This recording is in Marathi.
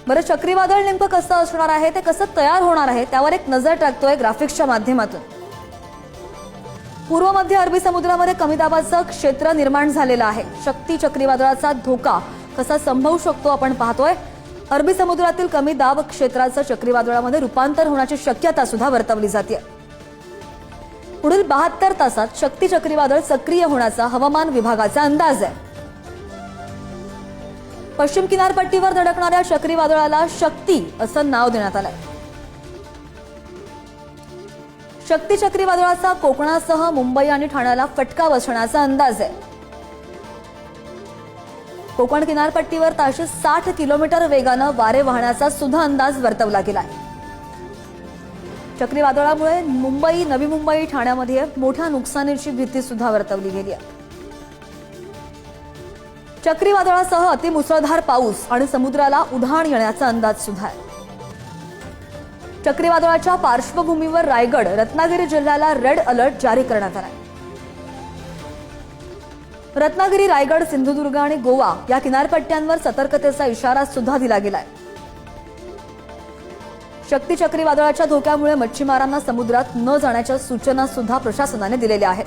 बरं, चक्रीवादळ नेमकं कसं असणार आहे, ते कसं तयार होणार आहे, त्यावर एक नजर टाकतोय ग्राफिक्सच्या माध्यमातून। पूर्व मध्य अरबी समुद्रामध्ये कमी दाबाचं क्षेत्र निर्माण झालेलं आहे। शक्ती चक्रीवादळाचा धोका कसा संभवू शकतो आपण पाहतोय। अरबी समुद्रातील कमी दाब क्षेत्राचं चक्रीवादळामध्ये रूपांतर होण्याची शक्यता सुद्धा वर्तवली जाते। पुढील 72 तासात शक्ती चक्रीवादळ सक्रिय होण्याचा हवामान विभागाचा अंदाज आहे। पश्चिम किनारपट्टीवर धडकणाऱ्या चक्रीवादळाला शक्ती असं नाव देण्यात आलंय। शक्ती चक्रीवादळाचा कोकणासह मुंबई आणि ठाण्याला फटका बसण्याचा अंदाज आहे। कोकण किनारपट्टीवर ताशी 60 किलोमीटर वेगानं वारे वाहण्याचा सुद्धा अंदाज वर्तवला गेलाय। चक्रीवादळामुळे मुंबई, नवी मुंबई, ठाण्यामध्ये मोठ्या नुकसानीची भीती सुद्धा वर्तवली गेली आहे। चक्रीवादळासह अतिमुसळधार पाऊस आणि समुद्राला उधाण येण्याचा अंदाज सुद्धा आहे। चक्रीवादळाच्या पार्श्वभूमीवर रायगड, रत्नागिरी जिल्ह्याला रेड अलर्ट जारी करण्यात आला आहे। रत्नागिरी, रायगड, सिंधुदुर्ग आणि गोवा या किनारपट्ट्यांवर सतर्कतेचा इशारा सुद्धा दिला गेलाय। शक्ती चक्रीवादळाच्या धोक्यामुळे मच्छीमारांना समुद्रात न जाण्याच्या सूचना सुद्धा प्रशासनाने दिलेल्या आहेत।